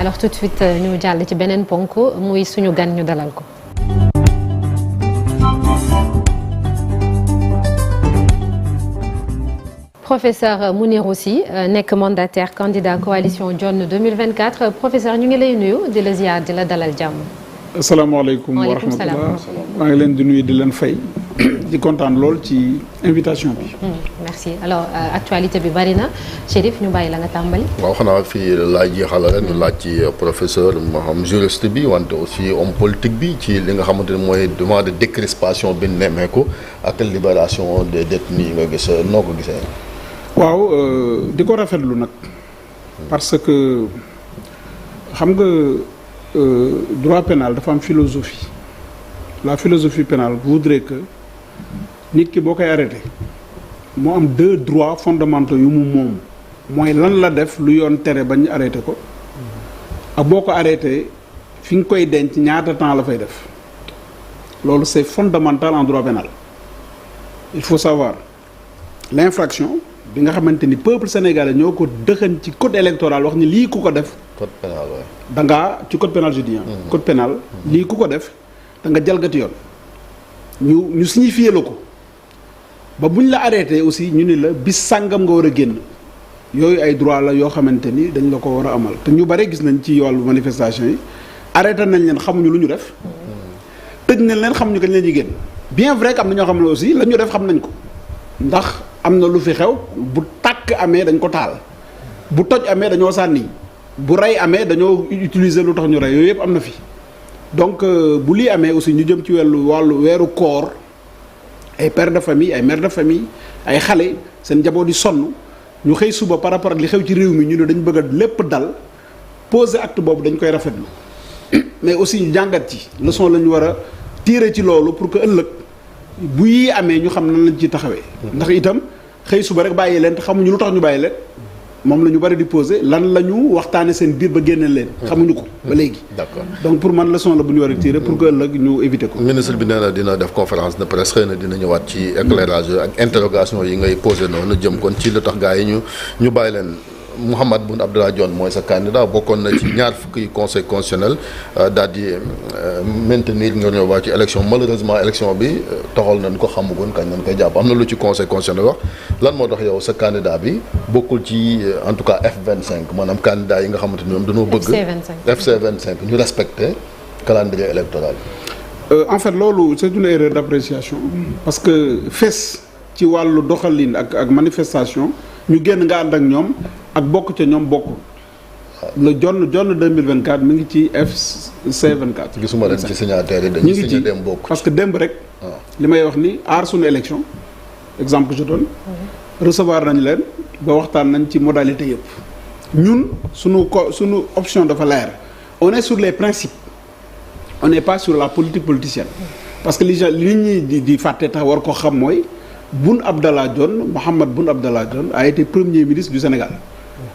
alors tout de suite ñu jàll ci beneen ponk muy suñu gan ñu dalal ko. professeur Mounirou Sy nekk mandataire candidat coalition Dionne 2024 professeur ñu ngi lay nuyu di la ziar di la dalal jàmm. asalaamaaleykum wa rahmatulah maa ngi leen di nuyu di leen fay di kontaan lool ci invitation bi. merci alors actualité bi bari na Chérif ñu bàyyi la nga tàmbali. waaw xanaa fii laaj jeexal rek ñu laaj ci professeur ma xam juriste bi wante aussi homme politique bi ci li nga xamante ne mooy demande de décrispation bi nemmeeku ak libération des détenus yi nga gis noo ko gisee. waaw di ko rafetlu nag parce que xam nga. droit pénal dafa am philosophie la philosophie pénale voudrait que nit ki boo koy arrêté moo am 2 droits fondamentaux yu mu moom mooy lan la def lu yoon tere bañ arrêté ko ak boo ko arrêté fi nga koy denc ñaata temps la fay def loolu c'est fondamental en droit pénal. Il faut savoir l'infraction bi nga xamante ni peuple sénégalais ñoo ko dëxën ci code électoral wax ni lii ku ko def. code pénal waaye. da ngaa ci code pénal je dis code pénal lii ku ko def da nga jalgati yoon ñu signifié la ko ba buñ la arrêté aussi ñu ni la bis sàngam nga war a génn yooyu ay droit la yoo xamante ni dañ la ko war a amal te ñu bare gis nañ ci wàllu manifestation yi arrêté nañ leen xamuñu lu ñu def tëj nañ leen xamuñu kañ leen di génn bien vrai que am na ñoo xam ne aussi la ñu def xam nañ ko ndax am na lu fi xew bu tàkk amee dañ ko taal bu toj amee dañoo sànni bu rey amee dañoo utiliser lu tax ñu rey yooyu yëpp am na fi donc bu lii amee aussi ñu jëm ci wàllu weeru koor ay père de famille ay mère de famille ay xale seen njaboot di sonn ñu xëy suba par rapport ak li xew ci réew mi ñu ne dañ bëgg a lépp dal poser acte boobu dañ koy rafetlu mais aussi ñu jàngat ci leçon la ñu war a tirer ci loolu pour que ëllëg bu yii amee ñu xam nan lañ ci taxawee. ndax itam xëy suba rek bàyyi leen te xamuñu lu tax ñu bàyyi leen moom la ñu bari di poser lan la ñu waxtaane seen biir ba génne leen. xamuñu ko ba léegi. d'accord donc pour man leçon la bu ñu war a tirer pour que ëllëg ñu éviter ko. ministre bi nee na dina def conférence de presse xëy na dina ñëwaat ci éclairage ak interrogation yi ngay poser noonu jëm kon ci lu tax gars yi ñu bàyyi leen. Mahammed Boun Abdallah Dionne mooy sa candidat bokkoon na ci ñaar fukki conseil constitutionnel daal di maintenir nga ñëw waa ci élection malheureusement élection bi toxal nañ ko xamugoon kañ nañ koy jàpp am na lu ci conseil constitutionnel wax lan moo tax yow sa candidat bi bokkul ci en tout cas F25 maanaam candidat yi nga xamante ni ñoom dañoo bëgg FC25 ñu respecter calendrier électoral en fait loolu c'est une erreur d'appréciation parce que fes ci wàllu doxalin ak manifestation ñu génn nga ànd ak ñoom ak bokk ca ñoom bokkul le Dionne 2024 mi ngi ci FC24. gisuma leen ci signataires yi dañuy signé dem bokk parce que démb rek. li may wax ni aar suñu élection exemple je donne. recevoir nañ leen ba waxtaan nañ ci modalité yëpp. ñun suñu option dafa leer on est sur les principes on n'est pas sur la politique politicienne. parce que li ñuy di fàtte tax war ko xam mooy. Boun Abdallah Dionne Mahammed Boun Abdallah Dionne a été premier ministre du Sénégal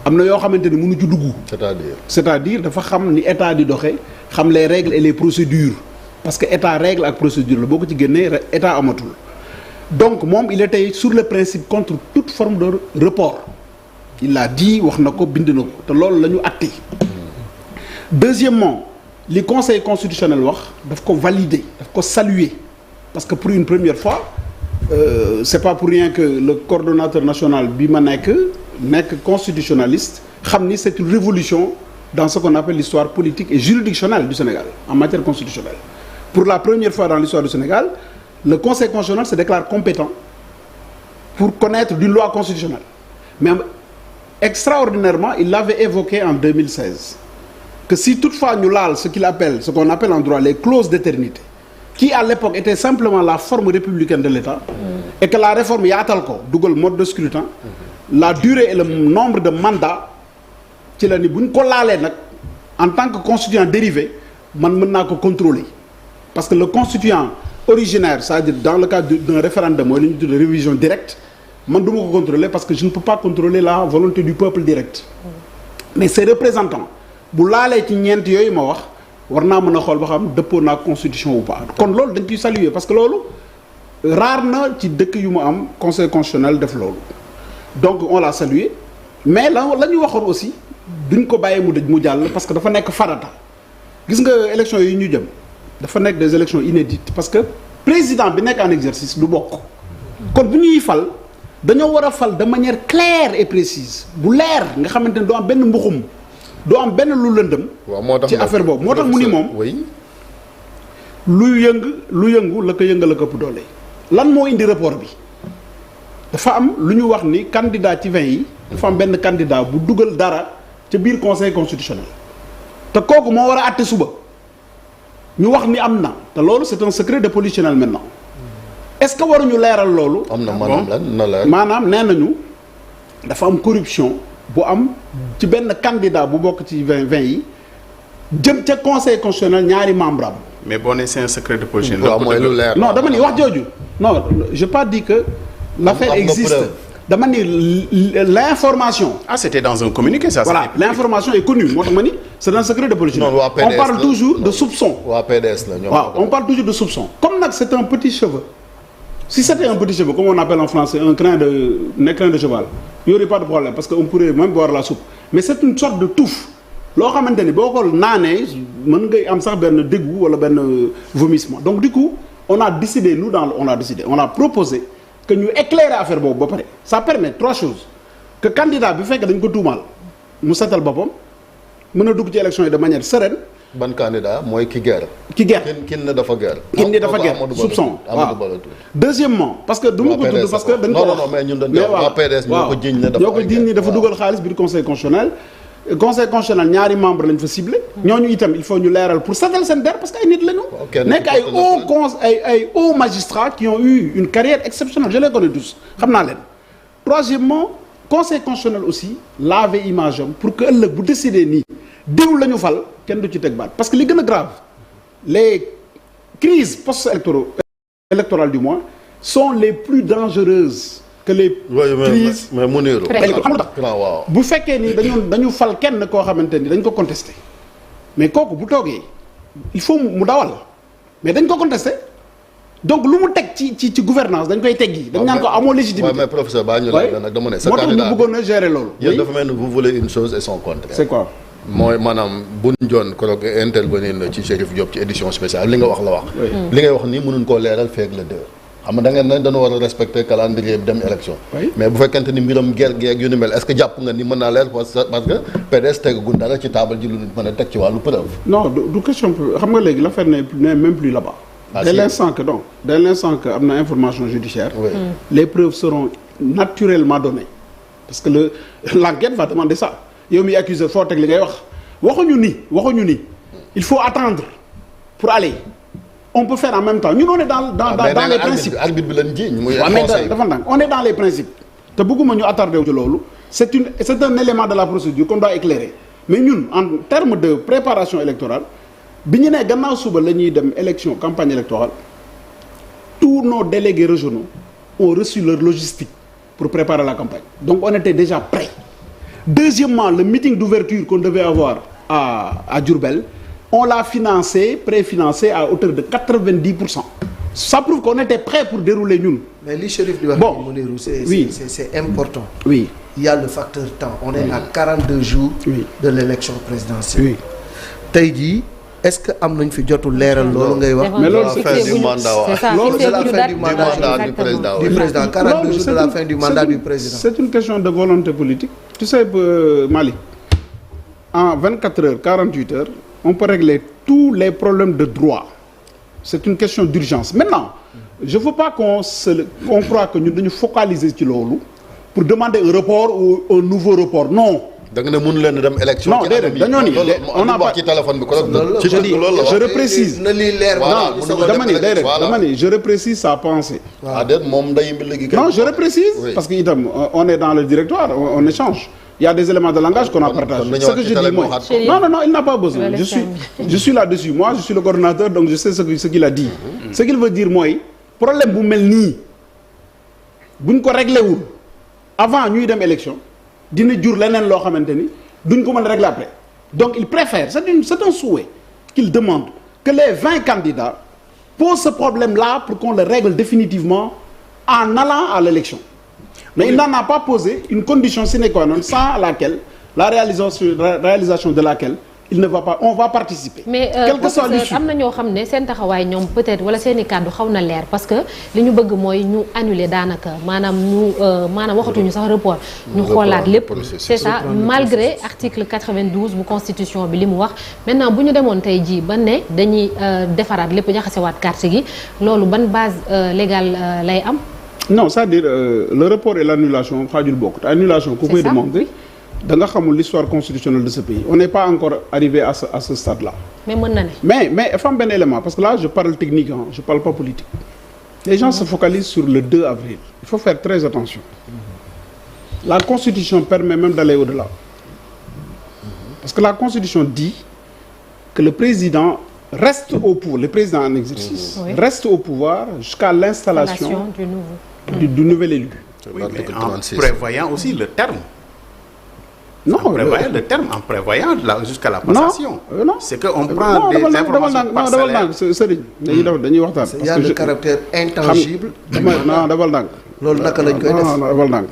am na yoo xamante ni mënu ci dugg. c'est-à-dire dafa xam ni état di doxee xam les règles et les procédures parce que état règle ak procédure la boo ko ci génnee état amatul donc moom il était sur le principe contre toute forme de report il l'a dit wax na ko bind na ko te loolu la ñu acté. Deuxièmement li conseil constitutionnel wax daf ko valider daf ko saluer parce que pour une première fois. C'est pas pour rien que le coordonnateur national bi ma nekk constitutionnaliste xam ni c'est une révolution dans ce qu'on appelle l'histoire politique et juridictionnelle du Sénégal en matière constitutionnelle. Pour la première fois dans l'histoire du Sénégal le Conseil constitutionnel se déclare compétent pour connaître d'une loi constitutionnelle mais extraordinairement il l'avait évoqué en 2016 que si toutefois ñu laal ce qu'on appelle en droit les clauses d'éternité qui à l'époque était simplement la forme républicaine de l'État et que la réforme yaatal ko dugal mode de scrutin la durée et le nombre de mandats ci la ni bu ñu ko laalee nag en tant que constituant dérivé man mën naa ko contrôler parce que le constituant originaire c'est-à-dire dans le cadre d'un référendum mooy li ñu tuddee révision directe man du ma ko contrôler parce que je ne peux pas contrôler la volonté du peuple direct mais ses représentants bu laalee ci ñeent yooyu ma wax war naa mën a xool ba xam dëppoo naa constitution ou pas kon loolu dañ ciy saluer parce que loolu rare na ci dëkk yu mu am conseil constitutionnel def loolu donc on l'a salué mais la ñu waxoon aussi duñ ko bàyyi mu jàll parce que dafa nekk farata gis nga élection yi ñu jëm dafa nekk des élections inédites parce que président bi nekk en exercice du bokk kon bu ñuy fal dañoo war a fal de manière claire et précise bu leer nga xamante ne doo am benn mbuxum doo am benn lu lëndëm ci affaire boobu moo tax mu ni moom lu yëngu la ko yëngal la ko ëpp doole lan moo indi report bi dafa am lu ñu wax ni candidat ci 20 yi dafa am benn candidat bu dugal dara ca biir conseil constitutionnel te kooku moo war a àtte suba ñu wax ni am na te loolu c'est un secret de polichinelle maintenant est-ce que waruñu leeral loolu. am na maanaam lan na leer maanaam nee nañu dafa am corruption bu am ci benn candidat bu bokk ci 20 yi jëm ca conseil constitutionnel ñaari membre am. mais boo nee c'est un secret de polichinelle. waaw mooy lu leer non dama ni wax jooju non j'ai pas dit que l'affaire existe. dama ni l'information. Ah, c'était dans un communiqué ça. Voilà, l'information est connue moo tax ma ni c'est un secret de politique. Non, on parle toujours de soupçon. waa PDS la ñoom. waaw on parle toujours de soupçon. comme nag c'est un petit cheveu si c'était un petit cheveu comme on appelle en français un crin de cheval il y aurait pas de problème parce que on pourrait même boire la soupe mais c'est une sorte de touffe loo xamante ni boo ko naanee mën ngay am sax benn dégoût wala benn vomissement donc du coup on a proposé. que ñu éclairer affaire boobu ba pare ça permet trois choses que candidat bi fekk dañ ko tuumaal mu setal boppam mën a dugg ci élection yi de manière sereine. ban candidat mooy ki guerre. kin ne dafa guerre. kin ne dafa guerre soupçon waaw deuxièmement parce que du ma ko tudd parce que dañ ko wax non mais ñun dañ ko waa PDS ñoo ko jiiñ ne dafa dugal xaalis biir conseil constitutionnel. conseil constitutionnel ñaari membre lañ fa ciblé. ñooñu itam il faut ñu leeral pour setal seen der parce que ay nit lañu. nekk ay hauts magistrats qui ont eu une carrière exceptionnelle je les connais tous xam naa leen. troisièmement conseil constitutionnel aussi laver image am pour que ëllëg bu décider nii diw la ñu fal kenn du ci teg baat parce que li gën a grave les crises post-électorales du moins sont les plus dangereuses. que les crises mais Mounirou waaw bu fekkee ni dañu fal kenn koo xamante ni dañ ko contesté mais kooku bu toogee il faut mu dawal mais dañ ko contesté donc lu mu teg ci gouvernance dañ koy teggi dañ naan ko amoo légitimité mais professeur baa ñu la nag dama ne sa candidat moo tax ñu bëggoon a gérer loolu yéen dafa mel ni vous voulez une chose et son contraire c'est quoi mooy maanaam buñ joon koroog intervenir na ci Chérif Diop ci édition spéciale li nga wax la wax li ngay wax nii mënuñ koo leeral feeg le 2 xam nga da ngeen ne dañu war a respecter calendrier bi dem élection mais bu fekkente ni mbiram guerre geeg yu ni mel est-ce que jàpp nga ni mën naa leer parce que PDS tegagun dara ci taabal ji lu nit mën a teg ci wàllu preuve. non du question xam nga léegi l'affaire n'est même plus là-bas. dès l'instant que am na information judiciaire. Les preuves seront naturellement données parce que l'enquête va demander ça yow mi accusé foo teg li ngay wax waxuñu ni il faut attendre pour aller. On peut faire en même temps ñun on est dans les principes. arbitre bi lañ jiiñ muy conseil dafa ndànk on est dans les principes. te bëgguma ñu attardé wu ci loolu c'est un élément de la procédure qu'on doit éclairer mais ñun en termes de préparation électorale bi ñu ne gannaaw suba la ñuy dem élection campagne électorale tous nos délégués régionaux ont reçu leur logistique pour préparer la campagne donc on était déjà prêts. Deuxièmement le meeting d'ouverture qu'on devait avoir à Diourbel. On l'a préfinancé à hauteur de 90%. Ça prouve qu'on était prêt pour dérouler ñun. Mais li Chérif di wax Mounirou c'est important. Oui. Il y a le facteur temps. On est à 42 jours de l'élection présidentielle. Oui. Tey jii est-ce que am nañ fi jotu leeral loolu ngay wax. mais loolu c'est du mandat loolu c'est la fin du mandat du président 42 jours de la fin du mandat du président. C'est une question de volonté politique. Tu sais Malick en 24 heures 48 heures on peut régler tous les problèmes de droit c'est une question d'urgence maintenant je veux pas qu'on croit que ñun dañu focaliser ci loolu pour demander un report ou un nouveau report non. da nga ne mënu leen dem élection. non déedéet dañoo ni on a wax ci téléphone bi ko je reprécise. na lii leer dama ni je reprécise sa pensée. moom nday mbi léegi. non je reprécise. parce que itam on est dans le directoire on échange. Il y a des éléments de langage qu'on a partagé. Ce que je dis moi. Non, il n'a pas besoin. Je suis là-dessus. Moi, je suis le coordonnateur, donc je sais ce qu'il a dit. Ce qu'il veut dire mooy problème bu mel nii buñ ko réglé wul avant ñuy dem élection dina jur leneen loo xamante ni duñ ko mën a régler après. Donc il préfère, c'est un souhait qu'il demande que les 20 candidats posent ce problème-là pour qu'on le règle définitivement en allant à l'élection. Mais il n'en a pas posé une condition sine qua non sans laquelle la réalisation de laquelle il ne va pas on va participer. mais quel que soit l'issue am na ñoo xam ne seen taxawaay ñoom peut-être wala seen i kàddu xaw na leer parce que li ñu bëgg mooy ñu annuler daanaka maanaam maanaam waxatuñu sax report. ñu xoolaat lépp c'est ça malgré article 92 bu constitution bi li mu wax. maintenant bu ñu demoon tey jii ba ne dañuy defaraat lépp jaxasewaat carte gi loolu ban base légale lay am. non c'est-à-dire le report et l'annulation xaajul bokk te annulation ku koy demander. da nga xamul l'histoire constitutionnelle de ce pays on n'est pas encore arrivé à ce stade-là. mais mën na ne. mais dafa am benn élément parce que là je parle technique hein, je parle pas politique. les gens se focalisent sur le 2 avril. il faut faire très attention. la constitution permet même d'aller au-delà. parce que la constitution dit que le président reste au pouvoir le président en exercice. reste au pouvoir jusqu'à l'installation du nouvel élu. Oui, mais en prévoyant aussi le terme. non en prévoyant jusqu'à la passation. non c'est que on prend des informations parcellaires. sëriñ dañuy waxtaan. il y a le caractère intangible. non dabal ndànk. loolu naka lañ koy def non dabal ndànk.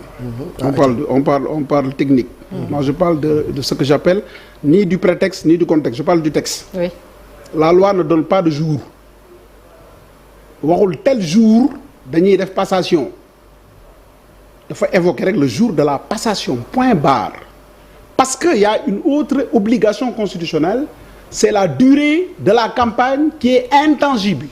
on parle technique. moi je parle de ce que j'appelle ni du prétexte ni du contexte je parle du texte. oui. la loi ne donne pas de jour. waxul tel jour dañuy def passation. dafa évoquer rek le jour de la passation point barre. parce que y a une autre obligation constitutionnelle c'est la durée de la campagne qui est intangible.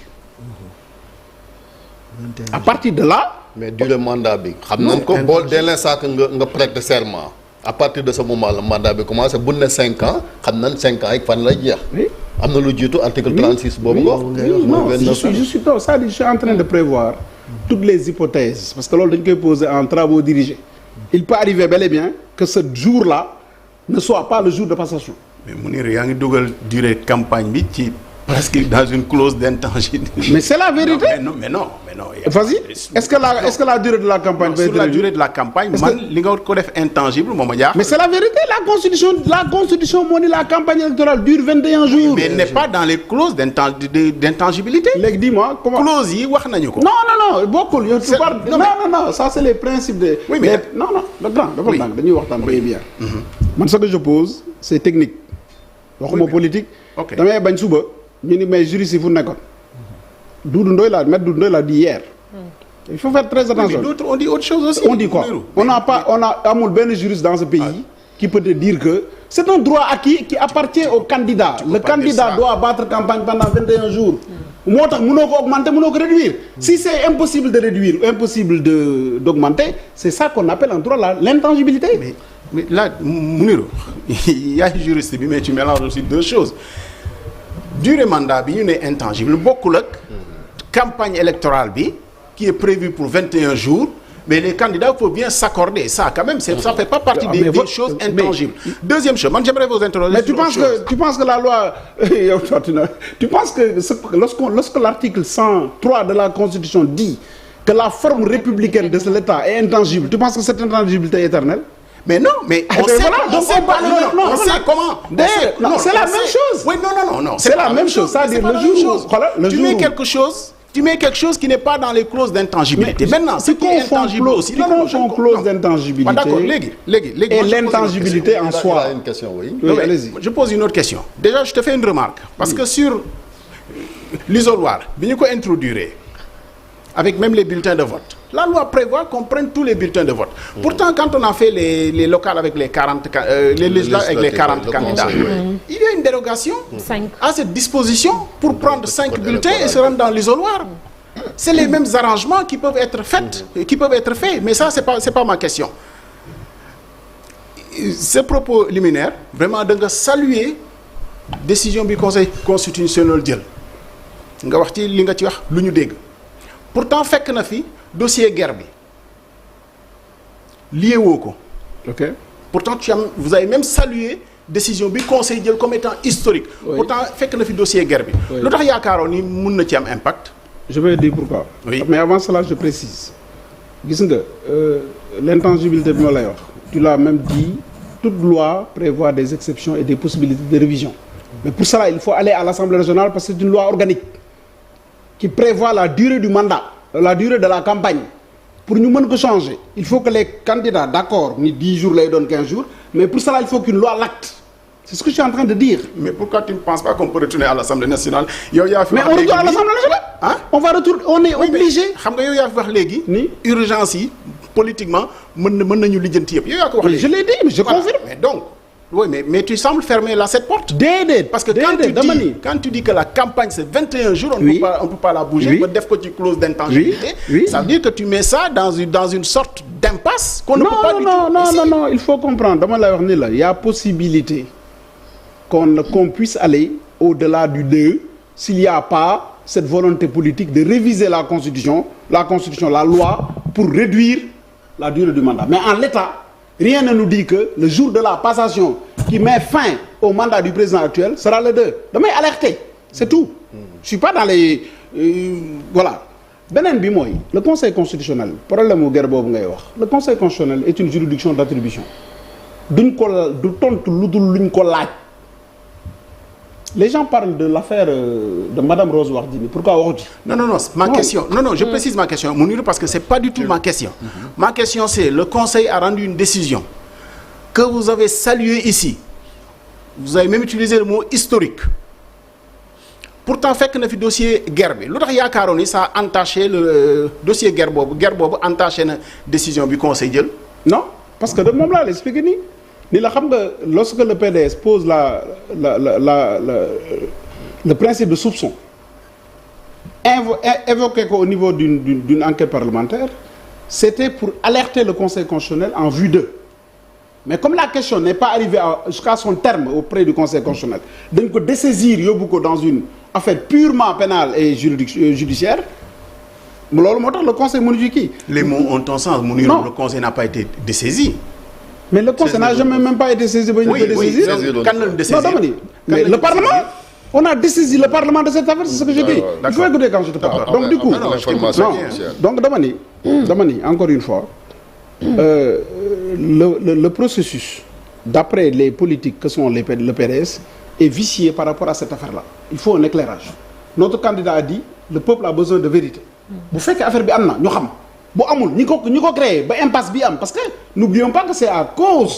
à partir de là. mais durée mandat bi. xam nañ ko bool dès l'instant que nga prêter serment. à partir de ce moment la mandat bi commencé bu ne 5 ans xam nañ 5 ans yi fan lay jeex. oui am na lu jiitu article 36 boobu nga wax. non je suis en train de prévoir toutes les hypothèses parce que loolu dañ koy poser en travaux dirigés. il peut arriver bel et bien que ce jour-là ne soit pas le jour de passation. mais Mounir yaa ngi dugal durée campagne bi ci presque dans une clause d'intangibilité. mais c'est la vérité. mais non. vas-y est-ce que la durée de la campagne. sur la durée de la campagne man li nga ko def intangible moo ma jaaxal. mais c'est la vérité la constitution moo ni la campagne électorale dure 21 jours. mais n'est pas dans les clauses d'intangibilité. léegi dis-moi comment clause yi wax nañu ko. non bokkul yow tu parles. non ça c'est les principes de. oui mais non dafa ndànk dañuy waxtaan très bien. man ce que je pose c'est technique. waxuma politique. ok damay bañ suba ñu ni mais juriste yi fu nekkoon. Doudou Ndoye l'a dit hier. il faut faire très attention. mais d'autres on dit autre chose aussi. on dit quoi on a amul benn juriste dans ce pays. qui peut te dire que c'est un droit acquis qui appartient au candidat. Le candidat doit battre campagne pendant 21 jours. moo tax mënoo ko augmenter mënoo ko réduire. si c'est impossible de réduire impossible d'augmenter c'est ça qu'on appelle en droit l'intangibilité. mais là Mounirou yaay juriste bi mais tu mélanges aussi deux choses durée mandat bi ñu ne intangible bokkul ak campagne électorale bi qui est prévue pour 21 jours mais les candidats faut bien s'accorder ça quand même ça fait pas partie des choses intangibles. Deuxième chose man j'aimerais vous interroger. mais tu penses que la loi tu penses que lorsque l'article 103 de la Constitution dit que la forme républicaine de l'État est intangible tu penses que cette intangibilité est éternelle? mais non mais on sait comment. non c'est la même chose. oui non c'est la même chose c'est-à-dire tu mets quelque chose qui n'est pas dans les clauses d'intangibilité. Maintenant ce qui est intangible aussi. tu confonds clause d'intangibilité. d'accord léegi et l'intangibilité en soi. une question oui. allez-y. je pose une autre question. déjà je te fais une remarque. parce que sur l'isoloir bi ñu ko introduire avec même les bulletins de vote. La loi prévoit qu'on prenne tous les bulletins de vote. Pourtant, quand on a fait les locales avec les 40 les législatives avec les 40 candidats, il y a une dérogation à cette disposition pour prendre 5 bulletins et se rendre dans l'isoloir. C'est les mêmes arrangements qui peuvent être faits, mais ça c'est pas ma question. Ces propos liminaires, vraiment da nga saluer décision bi Conseil constitutionnel jël. Nga wax ci li nga ci wax lu ñu dégg. Pourtant fekk na fi dossier guerre bi lié woo ko. ok pourtant vous avez même salué décision bi conseil jël comme étant historique. Oui. Pourtant fekk na fi dossier guerre bi. lu tax yaakaaroon ni mun na ci am impact. je vais dire pourquoi. oui mais avant cela je précise. gis nga l'intangibilité bi ma lay wax. tu l'as même dit toute loi prévoit des exceptions et des possibilités de révision. mais pour cela il faut aller à l'Assemblée nationale parce que c'est une loi organique qui prévoit la durée du mandat. la durée de la campagne pour ñu mën ko changer il faut que les candidats d'accord ni 10 jours lay doon 15 jours mais pour cela il faut qu'une loi l'acte. C'est ce que je suis en train de dire. Mais pourquoi tu ne penses pas qu'on peut retourner à l'Assemblée nationale yow yaa fi mais on retourne à l'Assemblée nationale. ah on va retourner on est obligé. xam nga yow yaa fi wax léegi. ni urgence yi politiquement mën nañu lijjanti yëpp yow yaa ko wax léegi. je l'ai dit mais je confirme. mais donc oui mais tu sembles fermer là cette porte. déedéet parce que quand tu dis que la campagne c'est 21 jours. on ne peut pas la bouger. ba def ko ci clause d'intangibilité. ça veut dire que tu mets ça dans une sorte d'impasse. qu'on ne peut pas du tout. non il faut comprendre dama lay wax ni la y a possibilité qu'on puisse aller au-delà du 2 s'il y a pas cette volonté politique de réviser la constitution, la loi pour réduire la durée du mandat. Mais en l'état, rien ne nous dit que le jour de la passation qui met fin au mandat du président actuel sera le 2. Damay alerter, c'est tout. Je suis pas dans les voilà. beneen bi mooy le conseil constitutionnel problème mu guerre boobu ngay wax le conseil constitutionnel est une juridiction d'attribution duñ ko du tontu lu dul luñ ko laaj. Les gens parlent de l'affaire de Madame Rose Wardini. Pourquoi aujourd'hui? Non, je précise ma question, Mounirou, parce que c'est pas du tout ma question. Ma question, c'est le Conseil a rendu une décision que vous avez saluée ici. Vous avez même utilisé le mot historique. Pourtant, fekk na fi dossier guerre bi lu tax yaakaaroon ni ça a entaché le dossier guerre boobu entaché na décision bi Conseil jël. Non, parce que moom laa la expliqué nii. ni la xam nga lorsque le PDS pose le principe de soupçon évoqué ko au niveau d'une enquête parlementaire c'était pour alerter le Conseil constitutionnel en vue d'eux mais comme la question n'est pas arrivée jusqu'à son terme auprès du Conseil constitutionnel dañ ko dessaisir yóbbu ko dans une affaire purement pénale et judiciaire loolu moo tax le Conseil mënu ci kii. Les mots ont un sens. Le Conseil n'a pas été dessaisi. Mais le Conseil n'a jamais même pas été saisi ba ñu koy dessaisir. Kan lañu dessaisir? Non dama ni mais le Parlement on a dessaisi le Parlement de cette affaire, c'est ce que je dis. Il faut écouter quand je te parle. Donc du coup donc dama ni encore une fois le processus d'après les politiques que sont le PDS est vicié par rapport à cette affaire-là. Il faut un éclairage. Notre candidat a dit le peuple a besoin de vérité. Bu fekkee affaire bi am na ñu xam. bu amul ñi ko créé ba impasse bi am parce que n'oublions pas que c'est à cause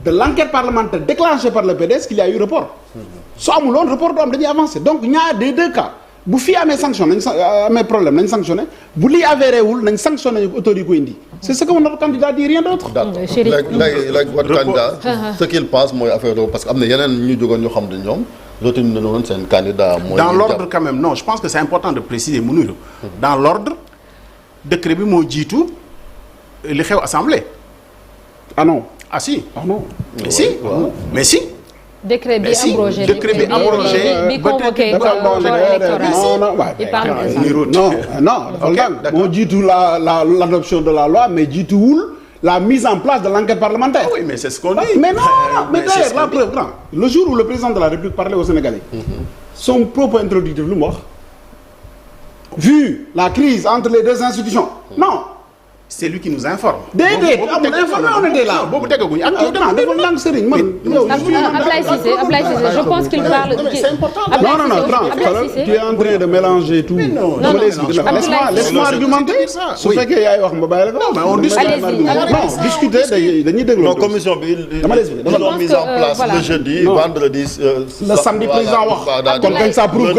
de l'enquête parlementaire déclenchée par le PDS qu'il y a eu report su amuloon report du am dañuy avancer donc ñaar des deux cas bu fii amee sanction amee problème nañ sanctionné bu lii avéré wul nañ sanctionné autorité yi ko indi c'est ce que notre candidat dit rien d'autre. léegi votre candidat ce qu'il pense mooy affaire parce que am na yeneen ñu jógoon ñu xam ne ñoom retenu nañu woon seen candidat mooy dans l'ordre quand même non je pense que c'est important de préciser Mounirou dans l'ordre décret bi moo jiitu li xew assemblée. ah non. ah si. ah non. mais si. décret bi abrogé bi convoqué corps électoral. non moo jiitu l'adoption de la loi mais jiituwul la mise en place de l'enquête parlementaire. oui mais c'est ce qu'on dit. mais d'ailleurs la preuve le jour où le président de la République parlait aux Sénégalais. son propos introductif lu mu wax. Vu la crise entre les deux institutions. Non. C'est lui qui nous informe. déedéet amul informé on était là. boobu tegaguñu ak dafa ndànk Serigne man. Ablaye Cissé je pense qu'il parle. c'est important. non tu es en train de mélanger tout. laisse-moi argumenter. su fekkee yaay wax ma bàyyi la ko. non discuter dañuy déglu. non commission bi ils ont mis en place le jeudi vendredi. le samedi président wax. kon kañ ça prouve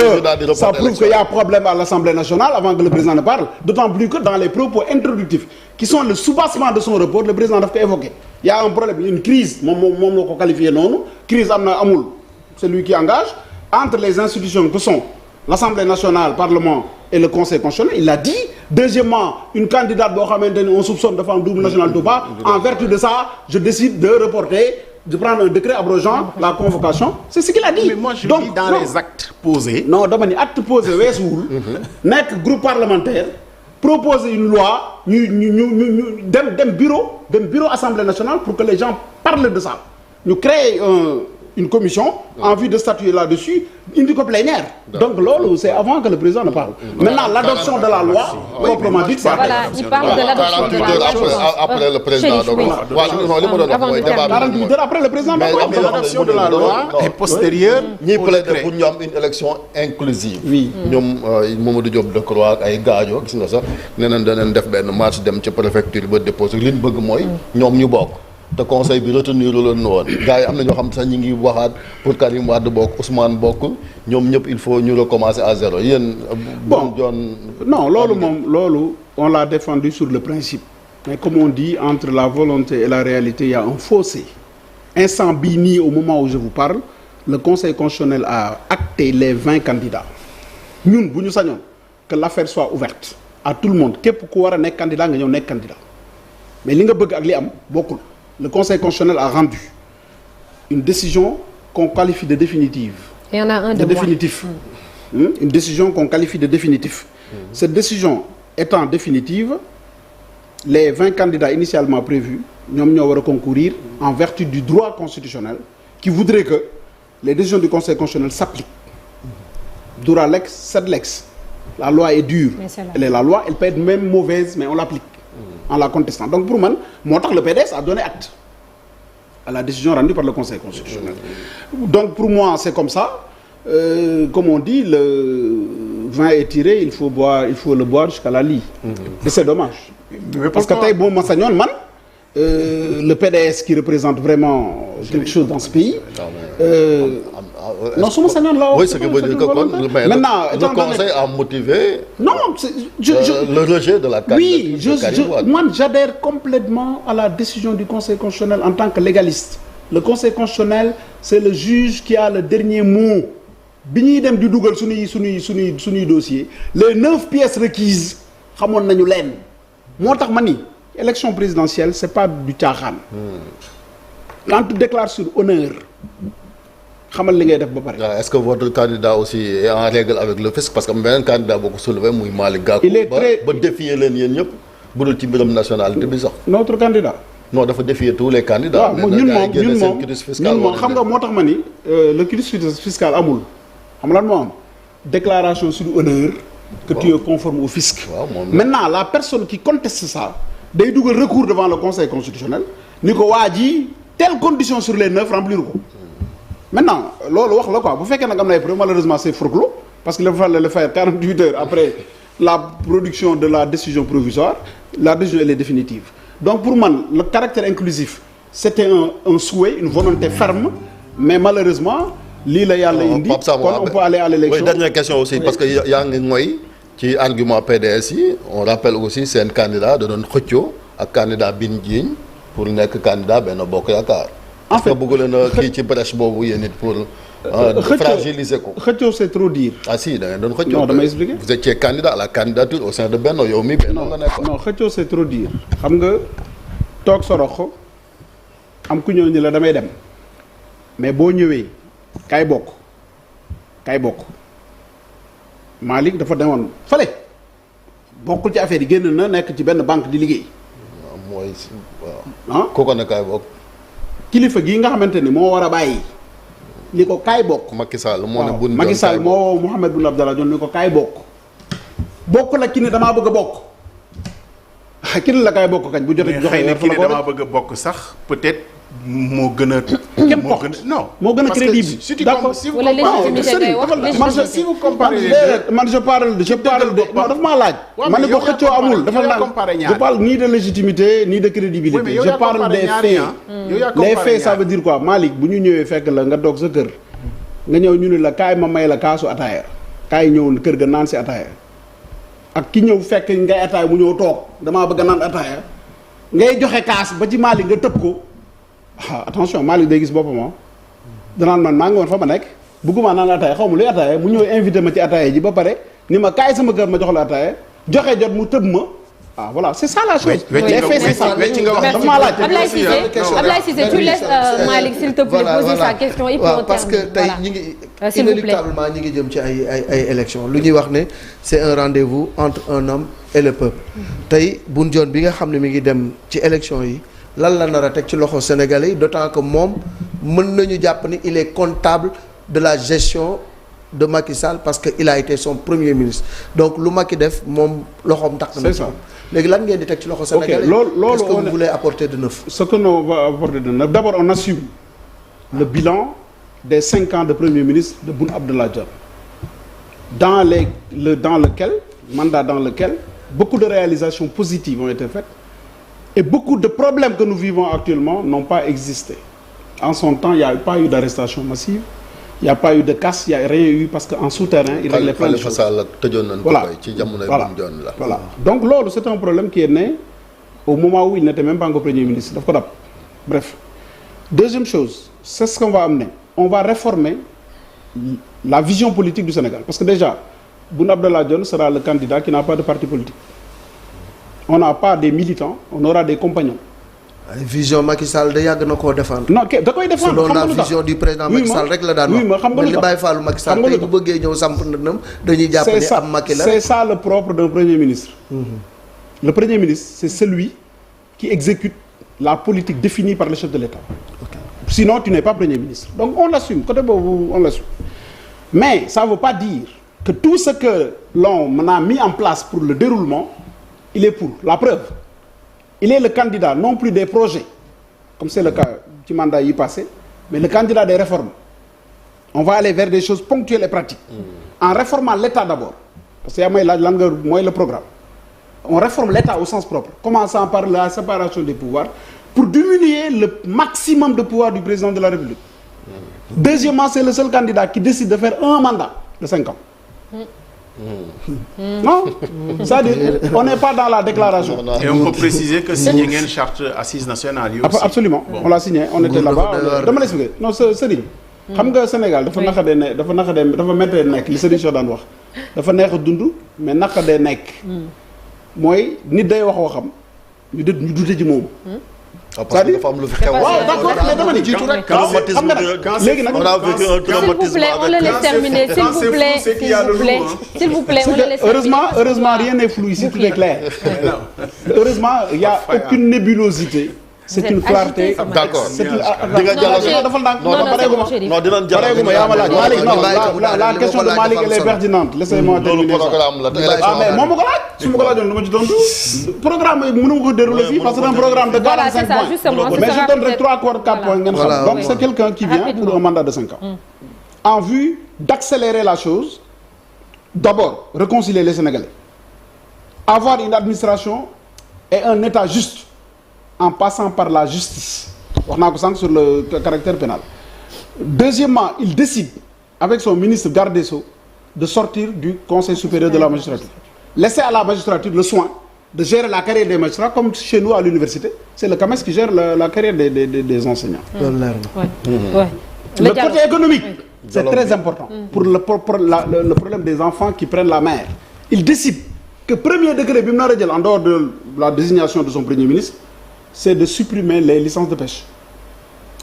que y a problème à l'Assemblée nationale avant que le président ne parle d'autant plus que dans les propos introductifs qui sont le soubassement de son report le président daf ko évoqué il y a un problème une crise moom moo ko qualifié noonu crise am na amul c'est lui qui engage entre les institutions que sont l'Assemblée nationale Parlement et le Conseil constitutionnel il l'a dit deuxièmement une candidate boo xamante ni on soupçonne dafa am double nationalité ou pas en vertu de ça je décide de reporter de prendre un décret abrogeant la convocation c'est ce qu'il a dit. mais moi je dis dans les actes posés. non dama ni acte posé weesuwul nekk groupe parlementaire proposer une loi ñu dem bureau Assemblée nationale pour que les gens parlent de ça ñu créer une commission en vue de statuer là-dessus indi ko plénière. Donc loolu c'est avant que le président ne parle. Maintenant l'adoption de la loi proprement dite. Voilà, il parle de l'adoption de la loi après le président donc waaw li ma doon wax mooy débat 48 heures après le président. mais l'adoption de la loi est postérieure. ñiy plaider pour ñu am une élection inclusive. oui ñoom Mamadou Diop Decroix ak ay gaajo gis nga sax nee nañ danañ def benn marche dem ci préfecture ba déposer li ñu bëgg mooy ñoom ñu bokk. te conseil bi retenir leen woon gars yi am na ñoo xam sax ñu ngi waxaat pour Karim Wade bokk Ousmane bokk ñoom ñëpp il faut ñu recommencer à zéro yéen. bon John non loolu moom loolu on l'a défendu sur le principe. mais comme on dit entre la volonté et la réalité il y a un fossé. instant bii nii au moment où je vous parle le conseil constitutionnel a acté les 20 candidats ñun bu ñu sañoon que l'affaire soit ouverte à tout le monde képp ku war a nekk candidat nga ñëw nekk candidat mais li nga bëgg ak li am bokkul. Le Conseil constitutionnel a rendu une décision qu'on qualifie de définitive. Il y en a un de définitif. Une décision qu'on qualifie de définitif. Cette décision étant définitive, les 20 candidats initialement prévus, ñoom ñoo war a concourir en vertu du droit constitutionnel qui voudrait que les décisions du Conseil constitutionnel s'appliquent. Dura lex, sed lex. La loi est dure. Elle est la loi, elle peut être même mauvaise, mais on l'applique. En la contestant. Donc pour man moo tax le PDS a donné acte à la décision rendue par le Conseil constitutionnel. Donc pour moi c'est comme ça. Comme on dit, le vin est tiré, il faut le boire jusqu'à la lie. Et c'est dommage. Parce que tey boo ma sañoon man le PDS qui représente vraiment quelque chose dans ce pays. Non su ma sañoon la. Oui, ce que veut dire que maintenant le conseil a motivé. Non, le rejet de la candidature de Karim Wade. Moi j'adhère complètement à la décision du Conseil constitutionnel en tant que légaliste. Le Conseil constitutionnel c'est le juge qui a le dernier mot. Bi ñuy dem di dugal suñuy dossier les 9 pièces requises xamoon nañu leen moo tax ma ni élection présidentielle c'est pas du caaxaan. Quand tu déclares sur honneur xamal li ngay def ba pare. Est-ce que votre candidat aussi est en règle avec le fisc parce que beneen candidat boo ko soulevé muy Malick Gakou. Il est très ba défier leen yéen ñëpp budul ci mbiram nationalité bi sax. Notre candidat. Non dafa défier tous les candidats. waaw ñun moom xam nga moo tax ma ni le crise fiscal amul. xam nga lan moo am déclaration sur honneur que tu es conforme au fisc. Maintenant la personne qui conteste ça day dugal recours devant le Conseil constitutionnel ni ko waa ji telle condition sur les 9 remplir ko. Maintenant loolu wax la quoi bu fekkee nag am na ay preuves malheureusement c'est forclos parce qu'il fallait le faire 48 heures après la production de la décision provisoire la décision elle est définitive. Donc pour man le caractère inclusif c'était un souhait une volonté ferme mais malheureusement lii la yàlla indi kon on peut aller à l'élection. Oui, dernière question aussi parce que yaa ngi mooy ci argument PDS yi on rappelle aussi seen candidat da doon xëccoo ak candidat bin jiiñ pour nekk candidat Benno Bokk Yaakaar. en fait bëgg leen a kii ci brèche boobu yéen it pour fragiliser ko. xëccoo c'est trop dire. Ah si da ngeen doon xëccoo. Non damay expliquer. Vous étiez candidat à la candidature au sein de Benno yow mi Benno nga nekk. Non xëccoo c'est trop dire xam nga toog sa rox am ku ñëw ni la damay dem mais boo ñëwee kaay bokk Malick dafa demoon fële bokkul ci affaire yi génn na nekk ci benn banque di liggéey. mooy waaw. kooku ne kaay bokk. kilifa gii nga xamante ni moo war a bàyyi ni ko kaay bokk. Macky Sall moo ne waaw Macky Sall moo Mouhamed Boun Abdallah Dionne ni ko kaay bokk la ki ne damaa bëgg a bokk ki ne la kaay bokk kañ bu jotee joxe ne damaa bëgg a bokk sax peut-être moo gën a. moo gën a crédible. d'accord si vous comparez man je parle de non dafa maa laaj. man ne ko xëccoo amul dafa naan je parle ni de légitimité ni de crédibilité. Je parle des faits. Les faits ça veut dire quoi Malick bu ñu ñëwee fekk la nga doog sa kër nga ñëw ñu ne la kaay ma may la kaasu ataaya kaay ñëw kër ga naan si ataaya ak ki ñëw fekk ngay ataaya mu ñëw toog damaa bëgg a naan ataaya ngay joxe kaas ba ci Malick nga tëb ko. Attention Malick day gis boppam danaan man maa ngi woon fa ma nekk bëgguma naan ataaya xaw ma luy ataaya mu ñëw invité ma ci ataaya ji ba pare ni ma kaay sama kër ma jox la ataaya joxe jot mu tëb ma voilà c'est ça la chose. les faits c'est ça dafa maa laaj. Ablaye Cissé tu laisses Malick s'il te plaît poser sa question. parce que tey ñi ngi inéluctablement ñi ngi jëm ci ay élections lu ñuy wax ne c'est un rendez-vous entre un homme et le peuple. tey Boun Dionne bi nga xam ne mi ngi dem ci élections yi. lan la nar a teg ci loxo Sénégalais yi d'autant que moom mën nañu jàpp ni il est comptable de la gestion de Macky Sall parce que il a été son premier ministre donc lu Macky def moom loxoom takk na. c'est ça léegi lan ngeen di teg ci loxo Sénégalais. loolu qu'est-ce que vous voulez apporter de neuf. ce que nous va apporter de neuf d'abord on assume le bilan des 5 ans de premier ministre de Boun Abdallah Dionne dans lequel beaucoup de réalisations positives ont été faites et beaucoup de problèmes que nous vivons actuellement n'ont pas existé. En son temps, il n'y a pas eu d'arrestation massive, il n'y a pas eu de casse, il n'y a rien eu parce qu'en souterrain, il réglait plein de choses. Voilà. Voilà. Donc là, c'est un problème qui est né au moment où il n'était même pas encore Premier ministre. Bref. Deuxième chose, c'est ce qu'on va amener. On va réformer la vision politique du Sénégal. Parce que déjà, Boun Abdallah Dionne sera le candidat qui n'a pas de parti politique. On n'a pas des militants, on aura des compagnons. Vision Macky Sall de yàgg na koo défendre. Non da koy défendre selon la vision du président Macky Sall rek la daan wax. mais li bàyyi faalu Macky Sall tey bu bëggee ñëw samp ndëndam dañuy jàpp ne am Macky la. C'est ça le propre d'un premier ministre. Le premier ministre, c'est celui qui exécute la politique définie par le chef de l'État. Sinon, tu n'es pas premier ministre. Donc on l'assume, côté boobu on l'assume. Mais ça ne veut pas dire que tout ce que l'on a mis en place pour le déroulement, il est pour. La preuve, il est le candidat non plus des projets, comme c'est le cas du mandat y passé, mais le candidat des réformes. On va aller vers des choses ponctuelles et pratiques. En réformant l'État d'abord. Parce qu'il y a le programme. On réforme l'État au sens propre, commençant par la séparation des pouvoirs, pour diminuer le maximum de pouvoir du président de la République. Deuxièmement, c'est le seul candidat qui décide de faire un mandat de 5 ans. Non, c'est-à-dire, on n'est pas dans la déclaration. Et on peut préciser que signé une charte assise nationale. Absolument, bon. On l'a signé, on était là-bas. Dama l'expliquer. Non, Serigne. Xam nga Sénégal dafa naqadee ne dafa méttee nekk li Serigne Cheikh daan wax dafa neex a dund mais naqadee nekk mooy nit day wax waxam ñu dute ci moom. parce que dafa am lu fi xew. waaw d'accord mais dama ni jiitu rek. xam nga nag léegi nag. on a vécu un traumatisme on le laisse terminer s'il vous plaît on le laisse terminer. Heureusement rien n'est flou ici, tout est clair. Heureusement il y a aucune nébulosité. C'est une clarté. D'accord. C'est une non dinañ la question de Malick elle est pertinente. Laissez-moi terminer ça. Mais moom ma ko laaj su ma ko laajoon lu ma ci tontu. Programme yi mënu ma ko dérouler fii parce que c'est un programme de 45 points. Mais je donnerai 3 ou 4 points ngeen xam. Donc c'est quelqu'un qui vient pour un mandat de 5 ans. En vue d'accélérer la chose, d'abord réconcilier les Sénégalais. Avoir une administration et un État juste. En passant par la justice. On a conscience sur le caractère pénal. Deuxièmement, il décide, avec son ministre garde des Sceaux, de sortir du Conseil supérieur de la magistrature. Laisser à la magistrature le soin de gérer la carrière des magistrats, comme chez nous à l'université. C'est le CAMES qui gère la carrière des enseignants. Le côté économique, c'est très important pour le problème des enfants qui prennent la mer. Il décide que premier degré, en dehors de la désignation de son premier ministre, c'est de supprimer les licences de pêche.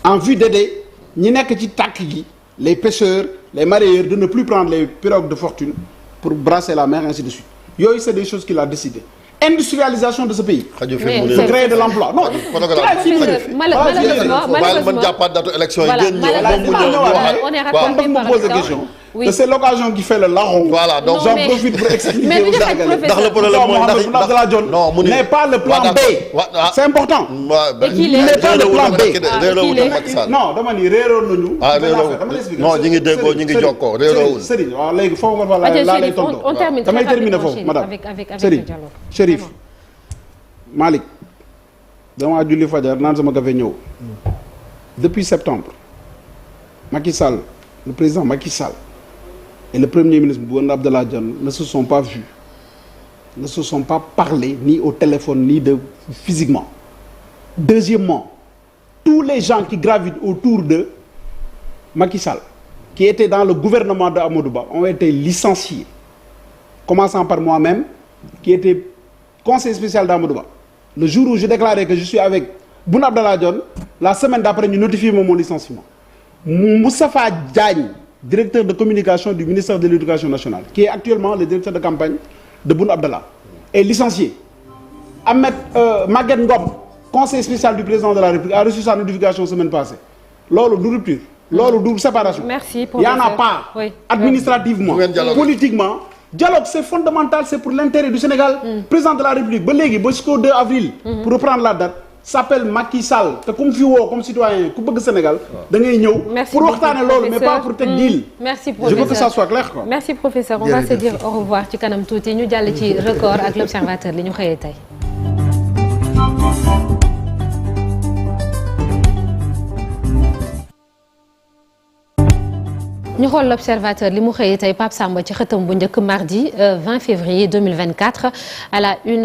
En vue d'aider les pêcheurs, les mareyeurs, de ne plus prendre les pirogues de fortune pour brasser la mer, ainsi de suite. C'est des choses qu'il a décidé. Industrialisation de ce pays. C'est créer de l'emploi. Non, que c'est l'occasion qui fait le larron. Voilà, donc j'en profite pour expliquer aux Sénégalais. Non, n'est pas le plan B. C'est important. Il n'est pas le plan B. Non, dama ni réeroo nañu. Non, ñi ngi déggoo ñi ngi jokkoo réeroo wul. Serigne, waaw léegi foofu nga fa la lay tontu. Damay terminer foofu madame. Serigne, Chérif, Malick, dama julli fajar naan sama café ñëw. Depuis septembre, Macky Sall, le président Macky Sall et le premier ministre Boun Abdallah Dionne ne se sont pas vus, ne se sont pas parlé ni au téléphone ni physiquement. Deuxièmement, tous les gens qui gravitent autour de Macky Sall, qui étaient dans le gouvernement de Amadou Ba, ont été licenciés. Commençant par moi-même, qui était conseiller spécial d'Amadou Ba. Le jour où je déclarais que je suis avec Boun Abdallah Dionne, la semaine d'après, nous notifions mon licenciement. Moustapha Diagne, directeur de communication du ministère de l'Éducation nationale, qui est actuellement le directeur de campagne de Boun Abdallah, est licencié. Maguette Ngom, conseil spécial du président de la République a reçu sa notification semaine passée loolu du rupture. loolu du séparation. Merci il y en a pas. Oui. Administrativement politiquement. dialogue c'est fondamental c'est pour l'intérêt du Sénégal. président de la République ba léegi ba jusqu'au 2 avril. pour reprendre la date. s'appelle Macky Sall te comme fi woo comme citoyen ku bëgg Sénégal. da ngay ñëw pour waxtaane loolu mais pas pour teg deal. merci professeur je veux que ça soit clair quoi. merci professeur on va se dire au revoir ci kanam tuuti ñu jàll ci record ak l'observateur li ñu xëyee tey. ñu xool l'observateur li mu xëyee tey Pape Samba ci xëtam bu njëkk mardi 20 février 2024 à la une